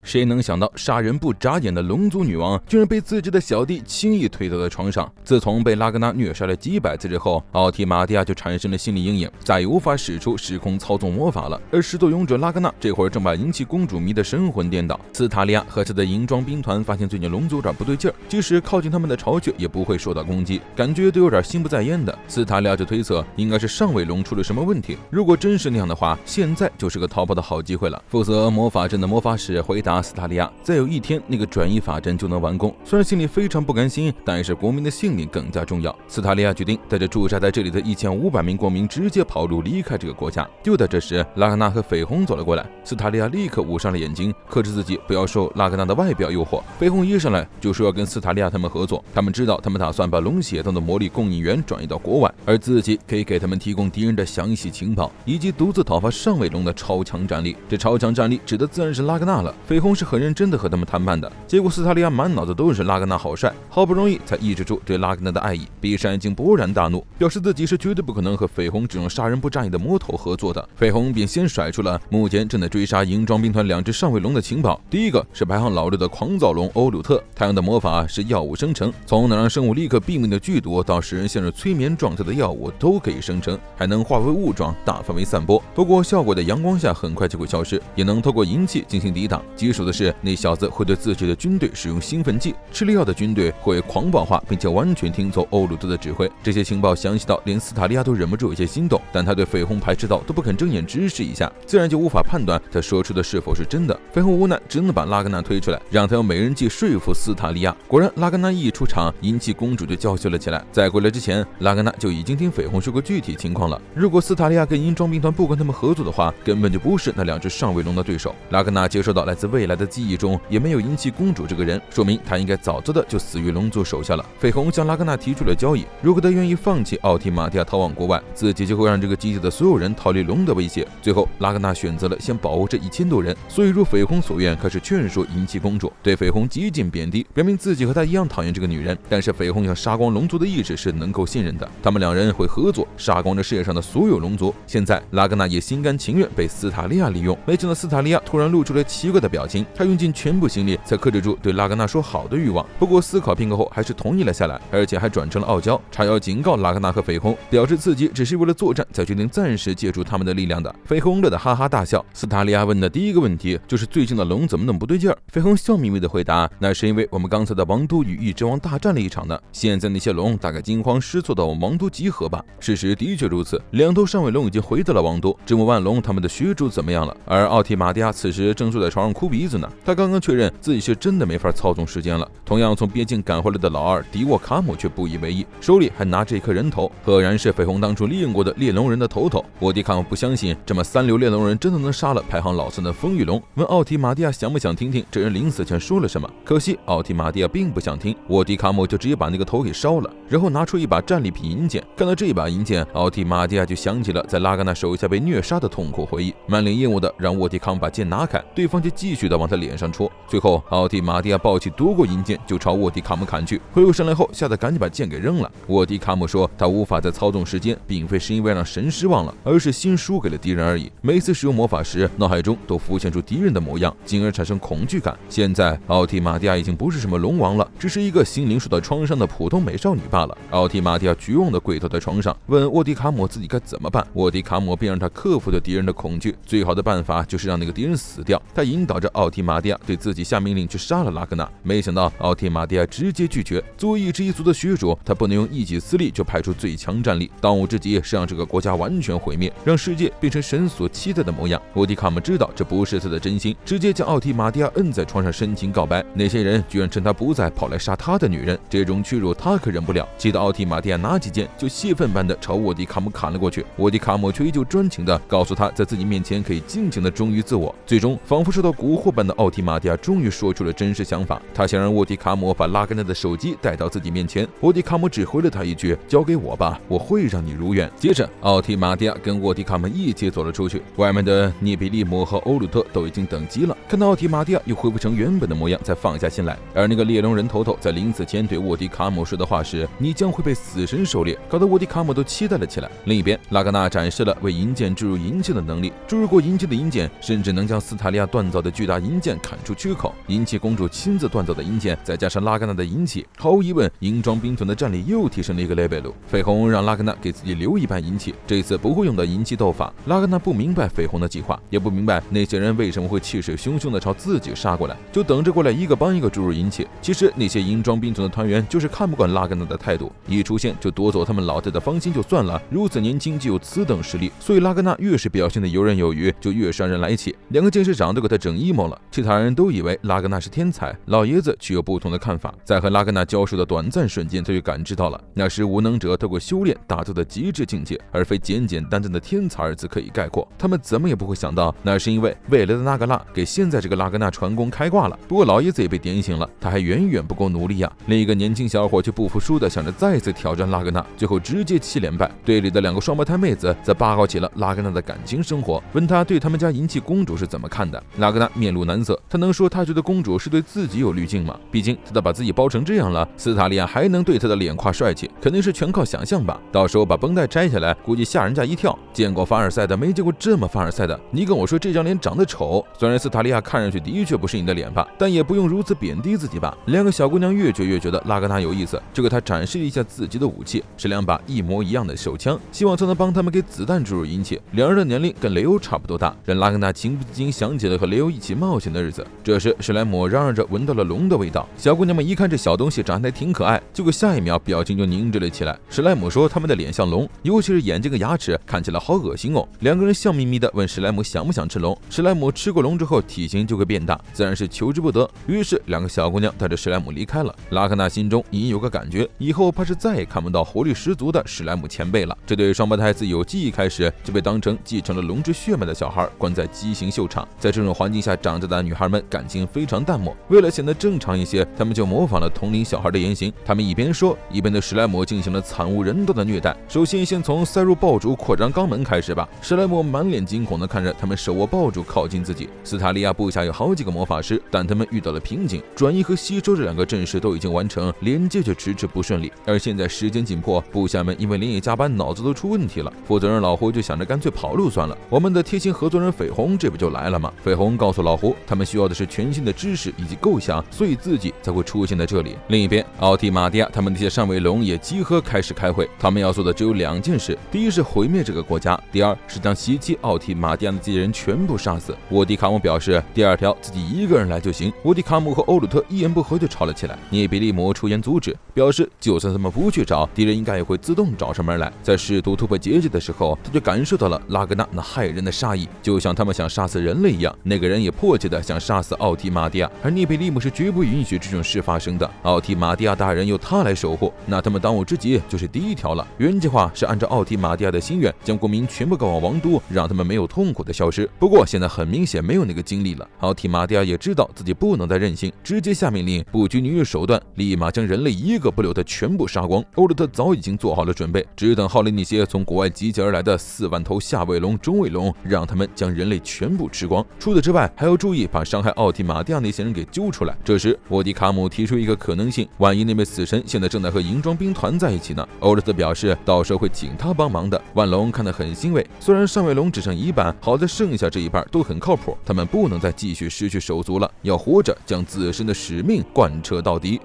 谁能想到杀人不眨眼的龙族女王居然被自己的小弟轻易推倒在床上？自从被拉格纳虐杀了几百次之后，奥提玛蒂亚就产生了心理阴影，再也无法使出时空操纵魔法了。而始作俑者拉格纳这会儿正把银器公主迷得神魂颠倒。斯塔利亚和他的银装兵团发现最近龙族有点不对劲儿，即使靠近他们的巢穴也不会受到攻击，感觉都有点心不在焉的。斯塔利亚就推测应该是上尾龙出了什么问题，如果真是那样的话，现在就是个逃跑的好机会了。负责魔法阵的魔法使回答斯塔利亚，再有一天那个转移法阵就能完工。虽然心里非常不甘心，但是国民的性命更加重要。斯塔利亚决定带着驻扎在这里的1500名国民直接跑路离开这个国家。就在这时，拉格纳和绯红走了过来，斯塔利亚立刻捂上了眼睛，克制自己不要受拉格纳的外表诱惑。绯红一上来就说要跟斯塔利亚他们合作，他们知道他们打算把龙血当的魔力供应源转移到国外，而自己可以给他们提供敌人的详细情报，以及独自讨伐上尾龙的超强战力。这超强战力指的自然是拉格纳了。绯红是很认真的和他们谈判的，结果斯塔利亚满脑子都是拉格纳好帅，好不容易才抑制住对拉格纳的爱意，闭上眼睛勃然大怒，表示自己是绝对不可能和绯红这种杀人不眨眼的魔头合作的。绯红便先甩出了目前正在追杀银装兵团2只上尾龙的情报。第一个是排行老6的狂躁龙欧鲁特，他用的魔法是药物生成，从能让生物立刻毙命的剧毒到使人陷入催眠状态的药物都可以生成，还能化为雾状大范围散播，不过效果在阳光下很快就会消失，也能透过银器进行抵挡。棘手的是，那小子会对自己的军队使用兴奋剂，吃了药的军队会狂暴化，并且完全听从欧鲁特的指挥。这些情报详细到连斯塔利亚都忍不住有些心动，但他对绯红排斥到都不肯睁眼直视一下，自然就无法判断他说出的是否是真的。绯红无奈只能把拉格纳推出来，让他用美人计说服斯塔利亚。果然，拉格纳一出场，银器公主就娇羞了起来。在归来之前，拉格纳就已经听绯红说过具体情况了。如果斯塔利亚跟银装兵团不跟他们合作的话，根本就不是那2只上尾龙的对手。拉格纳接收到来自未来的记忆中也没有银器公主这个人，说明他应该早早的就死于龙族手下了。绯红向拉格纳提出了交易，如果他愿意放弃奥提玛蒂亚逃往国外，自己就会让这个基地的所有人逃离龙的威胁。最后，拉格纳选择了先保护这1000多人，所以如绯红所愿，开始劝说银器公主，对绯红极尽贬低，表明自己和他一样讨厌这个女人。但是绯红想杀光龙族的意志是能够信任的，他们2人会合作杀光这世界上的所有龙族。现在拉格纳也心甘情愿被斯塔利亚利用，没想到斯塔利亚突然露出了奇怪的表情，他用尽全部心力才克制住对拉格纳说好的欲望，不过思考片刻后还是同意了下来，而且还转成了傲娇，叉腰警告拉格纳和绯红，表示自己只是为了作战才决定暂时借助他们的力量的。绯红乐得哈哈大笑。斯塔利亚问的第一个问题就是最近的龙怎么那么不对劲儿？绯红笑眯眯的回答，那是因为我们刚才的王都与翼之王大战了一场呢，现在那些龙大概惊慌失措到我们王都集合吧。事实的确如此，2头上尾龙已经回到了王都，这么万龙他们的学主怎么样了？而奥提玛蒂亚此时正坐在床上哭鼻子呢，他刚刚确认自己是真的没法操纵时间了。同样从边境赶回来的老2迪沃卡姆却不以为意，手里还拿着一颗人头，赫然是绯红当初利用过的猎龙人的头头。沃迪卡姆不相信这么3流猎龙人真的能杀了排行老3的风雨龙，问奥提玛蒂亚想不想听听这人临死前说了什么。可惜奥提玛蒂亚并不想听，沃迪卡姆就直接把那个头给烧了，然后拿出一把战利品银剑。看到这把银剑，奥提玛蒂亚就想起了在拉格纳手下被虐杀的痛苦回忆，满脸厌恶的让沃迪卡姆把剑拿开，对方就继续的往他脸上戳。最后奥提玛蒂亚抱起夺过银剑就朝沃迪卡姆砍去，回过神来后吓得赶紧把剑给扔了。沃迪卡姆说他无法再操纵时间，并非是因为让神失望了，而是心输给了敌人而已。每次使用魔法时，脑海中都浮现出敌人的模样，进而产生恐惧感。现在奥提玛蒂亚已经不是什么龙王了，只是一个心灵受到创伤的普通美少女罢了。奥提玛蒂亚绝望的跪倒在床上，问沃迪卡姆自己该怎么办。沃迪卡姆便让他克服对敌人的恐惧，最好的办法就是让那个敌人死掉。他引导着奥提玛蒂亚对自己下命令去杀了拉格纳，没想到奥提玛蒂亚直接拒绝。作为一支一族的学主，他不能用一己私利就派出最强战力，当务之急是让这个国家完全毁灭，让世界变成神所期待的模样。沃迪卡姆知道这不是他的真心，直接将奥提玛蒂亚摁在床上深情告白。那些人居然趁他不在跑来杀他的女人，这种屈辱他可忍不了，气得奥提玛蒂亚拿起剑就泄愤般的朝沃迪卡姆砍了过去。沃迪卡姆却依旧专情的告诉他在自己面前可以尽情的忠于自我。最终仿佛受到蛊惑般的奥提玛蒂亚终于说出了真实想法，他想让沃迪卡姆把拉格纳的手机带到自己面前。沃迪卡姆只回了他一句，交给我吧，我会让你如愿。接着奥提玛蒂亚跟沃迪卡姆一起走了出去，外面的涅比利姆和欧鲁特都已经等急了，看到奥提玛蒂亚又恢复成原本的模样才放下心来。而那个猎龙人头头在临死前对沃迪卡姆说的话是，你将会被死神狩猎，搞得沃迪卡姆都期待了起来。另一边，拉格纳展示了为银剑注入银器的能力，注入过银器的银剑甚至能将斯塔利亚锻造的巨大把银剑砍出缺口。银器公主亲自锻造的银剑，再加上拉格纳的银器，毫无疑问，银装兵团的战力又提升了一个 level。绯红让拉格纳给自己留一半银器，这次不会用到银器斗法。拉格纳不明白绯红的计划，也不明白那些人为什么会气势汹汹地朝自己杀过来，就等着过来一个帮一个注入银器。其实那些银装兵团的团员就是看不惯拉格纳的态度，一出现就夺走他们老太的芳心就算了，如此年轻就有此等实力，所以拉格纳越是表现得游刃有余，就越让人来气。两个监视长都给他整 emo 了，其他人都以为拉格纳是天才，老爷子却有不同的看法。在和拉格纳交手的短暂瞬间，他就感知到了，那是无能者透过修炼达到的极致境界，而非简简单单的天才二字可以概括。他们怎么也不会想到，那是因为未来的那个拉给现在这个拉格纳传功开挂了。不过老爷子也被点醒了，他还远远不够努力呀。另一个年轻小伙却不服输的想着再次挑战拉格纳，最后直接7连败。队里的2个双胞胎妹子则八卦起了拉格纳的感情生活，问他对他们家银器公主是怎么看的。拉格纳面露难色，他能说他觉得公主是对自己有滤镜吗？毕竟他都把自己包成这样了，斯塔利亚还能对他的脸夸帅气，肯定是全靠想象吧。到时候把绷带摘下来，估计吓人家一跳。见过凡尔赛的，没见过这么凡尔赛的。你跟我说这张脸长得丑，虽然斯塔利亚看上去的确不是你的脸吧，但也不用如此贬低自己吧。2个小姑娘越觉得拉格纳有意思，就给他展示了一下自己的武器，是2把一模一样的手枪，希望他能帮他们给子弹注入银器。2人的年龄跟雷欧差不多大，让拉格纳情不自禁想起了和雷欧一起冒险的日子。这时史莱姆嚷嚷着闻到了龙的味道，小姑娘们一看这小东西长得还挺可爱，结果下一秒表情就凝滞了起来。史莱姆说他们的脸像龙，尤其是眼睛和牙齿看起来好恶心哦。2个人笑眯眯的问史莱姆想不想吃龙，史莱姆吃过龙之后体型就会变大，自然是求之不得。于是2个小姑娘带着史莱姆离开了。拉格纳心中隐有个感觉，以后怕是再也看不到活力十足的史莱姆前辈了。这对双胞胎自有记忆开始就被当成继承了龙之血脉的小孩关在畸形秀场，在这种环境下长大的女孩们感情非常淡漠，为了显得正常一些，他们就模仿了同龄小孩的言行。他们一边说，一边对史莱姆进行了惨无人道的虐待。首先从塞入爆竹扩张肛门开始吧。史莱姆满脸惊恐地看着他们手握爆竹靠近自己。斯塔利亚部下有好几个魔法师，但他们遇到了瓶颈，转移和吸收这2个阵势都已经完成，连接却迟迟不顺利。而现在时间紧迫，部下们因为连夜加班，脑子都出问题了。负责人老胡就想着干脆跑路算了。我们的贴心合作人绯红这不就来了吗？绯红告诉老胡，他们需要的是全新的知识以及构想，所以自己才会出现在这里。另一边，奥提马蒂亚他们那些上位龙也集合开始开会，他们要做的只有2件事，第一是毁灭这个国家，第二是将袭击奥提马蒂亚的这些人全部杀死。沃迪卡姆表示，第2条自己一个人来就行。沃迪卡姆和欧鲁特一言不合就吵了起来，涅比利姆出言阻止，表示就算他们不去找，敌人应该也会自动找上门来。在试图突破结界的时候，他就感受到了拉格纳那骇人的杀意，就像他们想杀死人类一样。那个人也迫切的想杀死奥提马蒂亚，而涅比利姆是绝不允许这种事发生的。奥提马蒂亚大人由他来守护，那他们当务之急就是第1条了。原计划是按照奥提马蒂亚的心愿，将国民全部赶往王都，让他们没有痛苦的消失。不过现在很明显没有那个精力了。奥提马蒂亚也知道自己不能再任性，直接下命令，不拘泥于手段，立马将人类一个不留的全部杀光。欧鲁特早已经做好了准备，只等号令那些从国外集结而来的4万头下位龙、中位龙，让他们将人类全部吃光。除此之外，还要注意把伤害奥提马蒂亚那些人给揪出来。这时沃迪卡姆提出一个可能性，万一那位死神现在正在和银装兵团在一起呢？欧鲁特表示到时候会请他帮忙的。万龙看得很欣慰，虽然上位龙只剩1半，好在剩下这1半都很靠谱，他们不能再继续失去手足了，要活着将自身的使命贯彻到底。